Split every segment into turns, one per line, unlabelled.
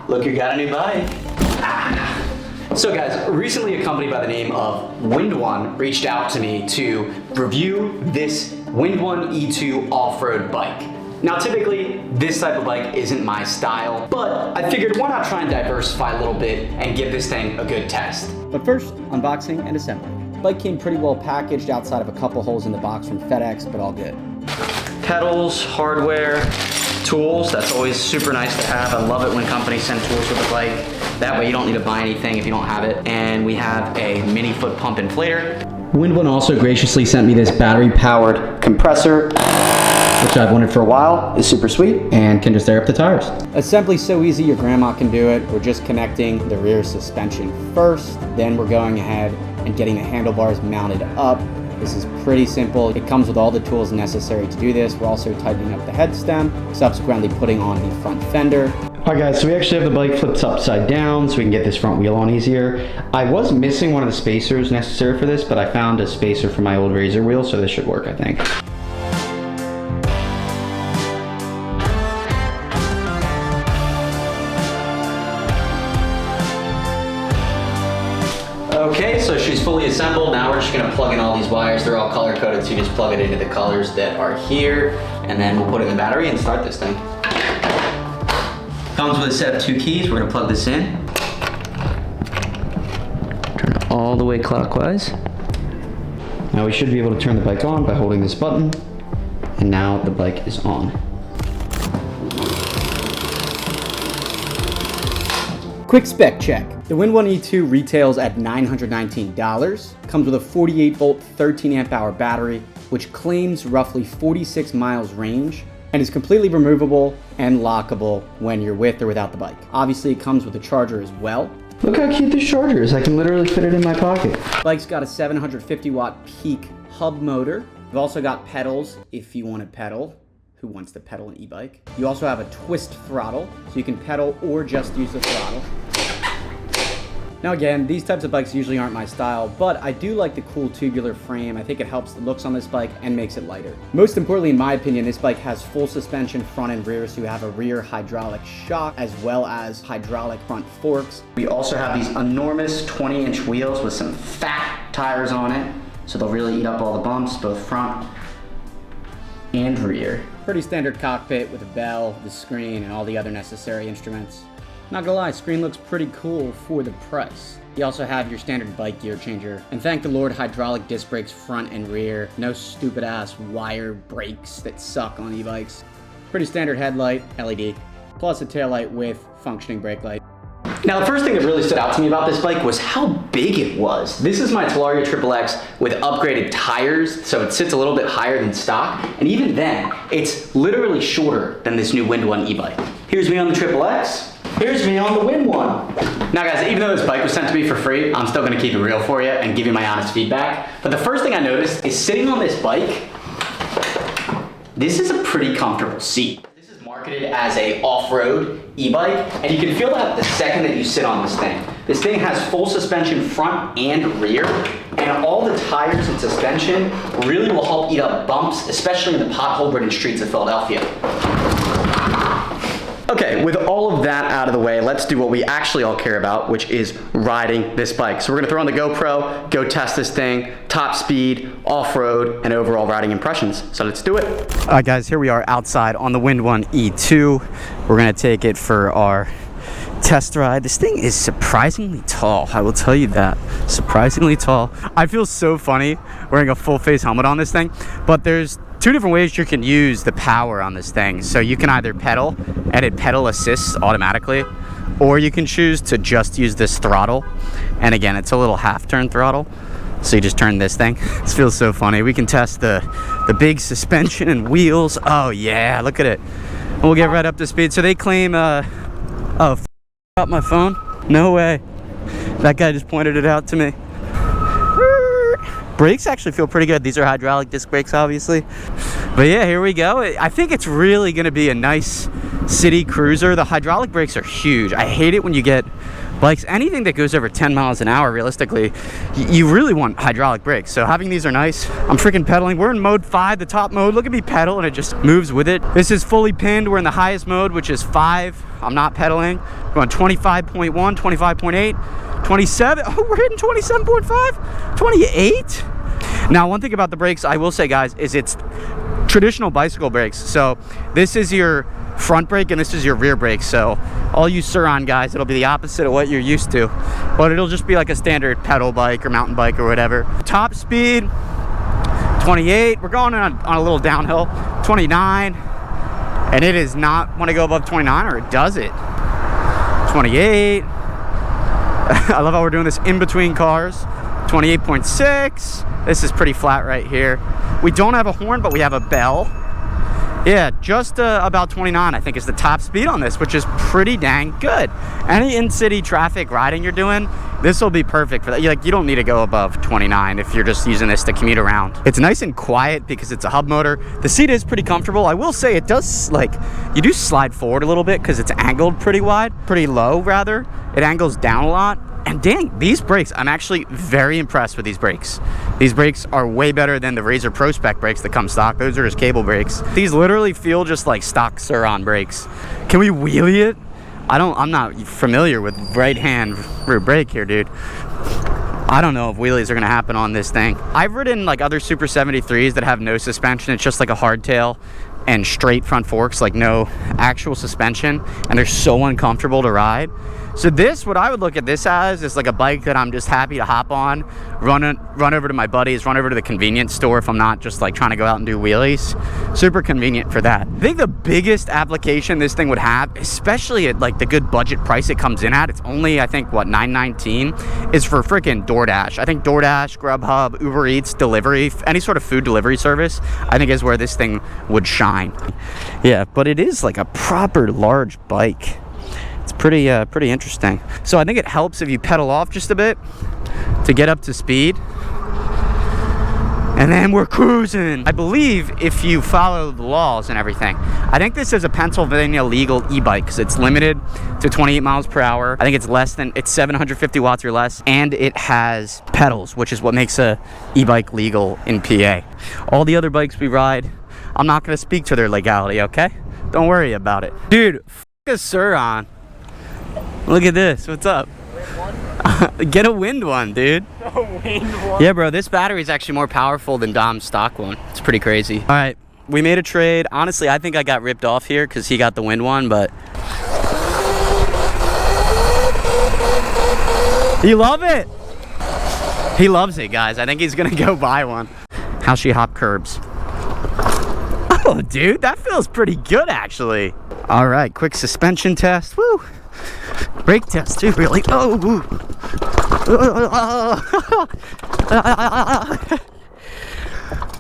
Look who got a new bike. So guys, recently a company by the name of Wind One reached out to me to review this Wind One E2 off-road bike. Now typically, this type of bike isn't my style, but I figured why not try and diversify a little bit and give this thing a good test.
But first, unboxing and assembly. The bike came pretty well packaged outside of a couple holes in the box from FedEx, but all good.
Pedals, hardware, tools, that's always super nice to have. I love it when companies send tools with the bike. That way you don't need to buy anything if you don't have it. And we have a mini foot pump inflator. Wind One also graciously sent me this battery-powered compressor, which I've wanted for a while. It's super sweet and can just air up the tires.
Assembly's so easy your grandma can do it. We're just connecting the rear suspension first, then we're going ahead and getting the handlebars mounted up. This is pretty simple. It comes with all the tools necessary to do this. We're also tightening up the head stem, subsequently putting on the front fender.
All right guys, so we actually have the bike flipped upside down so we can get this front wheel on easier. I was missing one of the spacers necessary for this, but I found a spacer for my old Razor wheel, so this should work, I think. Okay, so she's fully assembled. Now we're just gonna plug in all these wires. They're all color coded, so you just plug it into the colors that are here, and then we'll put it in the battery and start this thing. Comes with a set of 2 keys. We're gonna plug this in. Turn it all the way clockwise. Now we should be able to turn the bike on by holding this button, and now the bike is on.
Quick spec check. The Wind One E2 retails at $919, comes with a 48 volt, 13 amp hour battery, which claims roughly 46 miles range, and is completely removable and lockable when you're with or without the bike. Obviously it comes with a charger as well.
Look how cute this charger is. I can literally fit it in my pocket.
The bike's got a 750 watt peak hub motor. We've also got pedals if you want to pedal. Who wants to pedal an e-bike? You also have a twist throttle, so you can pedal or just use the throttle. Now again, these types of bikes usually aren't my style, but I do like the cool tubular frame. I think it helps the looks on this bike and makes it lighter. Most importantly, in my opinion, this bike has full suspension front and rear, so you have a rear hydraulic shock as well as hydraulic front forks. We also have these enormous 20-inch wheels with some fat tires on it, so they'll really eat up all the bumps, both front and rear. Pretty standard cockpit with a bell, the screen, and all the other necessary instruments. Not gonna lie, screen looks pretty cool for the price. You also have your standard bike gear changer. And thank the Lord, hydraulic disc brakes front and rear. No stupid ass wire brakes that suck on e-bikes. Pretty standard headlight, LED, plus a taillight with functioning brake light. Now the first thing that really stood out to me about this bike was how big it was. This is my Talaria XXX with upgraded tires, so it sits a little bit higher than stock. And even then, it's literally shorter than this new Wind One e-bike. Here's me on the XXX. Here's me on the Wind One. Now guys, even though this bike was sent to me for free, I'm still gonna keep it real for you and give you my honest feedback. But the first thing I noticed is sitting on this bike, this is a pretty comfortable seat. This is marketed as a off-road e-bike, and you can feel that the second that you sit on this thing. This thing has full suspension front and rear, and all the tires and suspension really will help eat up bumps, especially in the pothole-ridden streets of Philadelphia. Okay, with all of that out of the way, let's do what we actually all care about, which is riding this bike. So we're gonna throw on the GoPro, go test this thing, top speed, off-road, and overall riding impressions. So let's do it. All right guys, here we are outside on the Wind One E2. We're gonna take it for our test ride. This thing is surprisingly tall, I will tell you that. Surprisingly tall. I feel so funny wearing a full face helmet on this thing, but there's 2 different ways you can use the power on this thing. So you can either pedal, and it pedal assists automatically, or you can choose to just use this throttle. And again, it's a little half-turn throttle. So you just turn this thing. This feels so funny. We can test the big suspension and wheels. Oh yeah, look at it. And we'll get right up to speed. So they claim, oh, out my phone? No way. That guy just pointed it out to me. Brakes actually feel pretty good. These are hydraulic disc brakes, obviously. But yeah, here we go. I think it's really gonna be a nice city cruiser. The hydraulic brakes are huge. I hate it when you get bikes, anything that goes over 10 miles an hour, realistically, you really want hydraulic brakes. So having these are nice. I'm freaking pedaling. We're in mode 5, the top mode. Look at me pedal and it just moves with it. This is fully pinned. We're in the highest mode, which is 5. I'm not pedaling. We're on 25.1, 25.8, 27. Oh, we're hitting 27.5, 28. Now, one thing about the brakes, I will say, guys, is it's traditional bicycle brakes. So this is your front brake and this is your rear brake. So all you Sur-Ron guys, it'll be the opposite of what you're used to, but it'll just be like a standard pedal bike or mountain bike or whatever. Top speed 28. We're going on a little downhill. 29, and it is not want to go above 29, or it does it. 28. I love how we're doing this in between cars. 28.6. This is pretty flat right here. We don't have a horn, but we have a bell. Yeah, just about 29, I think, is the top speed on this, which is pretty dang good. Any in-city traffic riding you're doing, this will be perfect for that. You don't need to go above 29 if you're just using this to commute around. It's nice and quiet because it's a hub motor. The seat is pretty comfortable. I will say it does, you do slide forward a little bit because it's angled pretty wide, pretty low rather. It angles down a lot. And dang, these brakes, I'm actually very impressed with these brakes. These brakes are way better than the Razor Pro Spec brakes that come stock. Those are just cable brakes. These literally feel just like stock Sur-Ron brakes. Can we wheelie it? I'm not familiar with right hand rear brake here, dude. I don't know if wheelies are gonna happen on this thing. I've ridden like other Super 73s that have no suspension. It's just like a hardtail and straight front forks, like no actual suspension, and they're so uncomfortable to ride. So this, what I would look at this as, is like a bike that I'm just happy to hop on, run over to my buddies, run over to the convenience store if I'm not just like trying to go out and do wheelies. Super convenient for that. I think the biggest application this thing would have, especially at like the good budget price it comes in at, it's only, I think, what, $9.19, is for freaking DoorDash. I think DoorDash, Grubhub, Uber Eats, delivery, any sort of food delivery service, I think is where this thing would shine. Yeah, but it is like a proper large bike. Pretty interesting. So I think it helps if you pedal off just a bit to get up to speed, and then we're cruising. I believe if you follow the laws and everything, I think this is a Pennsylvania legal e-bike because it's limited to 28 miles per hour. I think it's 750 watts or less, and it has pedals, which is what makes a e-bike legal in PA. All the other bikes we ride, I'm not going to speak to their legality, okay? Don't worry about it. Dude, f*** a Sur-Ron. Look at this. What's up? Get a wind one, dude. A wind one? Yeah, bro. This battery is actually more powerful than Dom's stock one. It's pretty crazy. All right. We made a trade. Honestly, I think I got ripped off here because he got the wind one, but... You love it? He loves it, guys. I think he's going to go buy one. How she hop curbs. Oh, dude. That feels pretty good, actually. All right. Quick suspension test. Woo. Brake test too, really. Oh,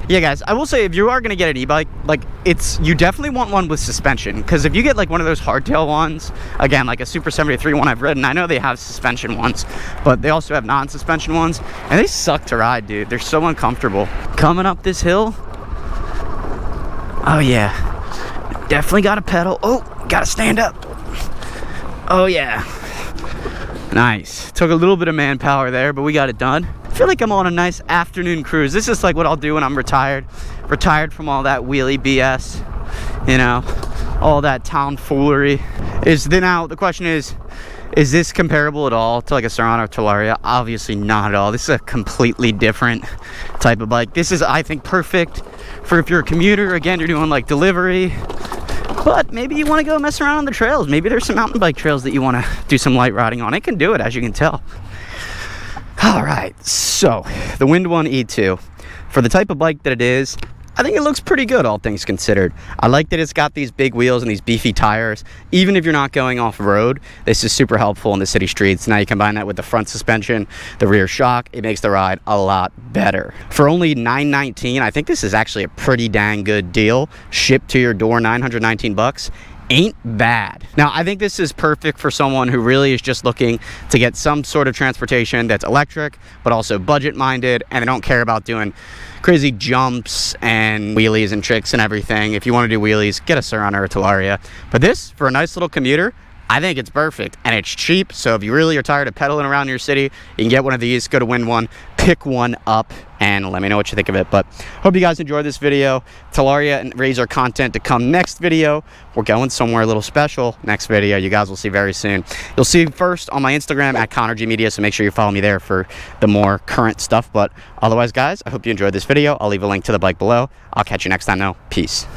yeah, guys, I will say if you are gonna get an e-bike, like you definitely want one with suspension, because if you get like one of those hardtail ones, again, like a Super 73 one I've ridden, I know they have suspension ones, but they also have non-suspension ones, and they suck to ride, dude. They're so uncomfortable. Coming up this hill. Oh yeah, definitely got to pedal. Oh, gotta stand up. Oh yeah, nice. Took a little bit of manpower there, but we got it done. I feel like I'm on a nice afternoon cruise. This is like what I'll do when I'm retired from all that wheelie BS, you know, all that tomfoolery. Now the question is this comparable at all to like a Sur-Ron or Talaria? Obviously not at all. This is a completely different type of bike. This is, I think, perfect for if you're a commuter. Again, you're doing like delivery. But maybe you want to go mess around on the trails. Maybe there's some mountain bike trails that you want to do some light riding on. It can do it, as you can tell. All right, so the Wind One E2. For the type of bike that it is, I think it looks pretty good, all things considered. I like that it's got these big wheels and these beefy tires. Even if you're not going off-road, this is super helpful in the city streets. Now you combine that with the front suspension, the rear shock, it makes the ride a lot better. For only $919, I think this is actually a pretty dang good deal. Shipped to your door, $919. ain't bad. Now, I think this is perfect for someone who really is just looking to get some sort of transportation that's electric, but also budget-minded, and they don't care about doing crazy jumps and wheelies and tricks and everything. If you want to do wheelies, get a Surrey or a Talaria. But this, for a nice little commuter, I think it's perfect, and it's cheap. So if you really are tired of pedaling around your city, you can get one of these, go to Win One, pick one up, and let me know what you think of it. But hope you guys enjoyed this video. Talaria and Razor content to come next video. We're going somewhere a little special next video. You guys will see very soon. You'll see first on my Instagram at ConnorG Media, so make sure you follow me there for the more current stuff. But otherwise, guys, I hope you enjoyed this video. I'll leave a link to the bike below. I'll catch you next time, though. Peace.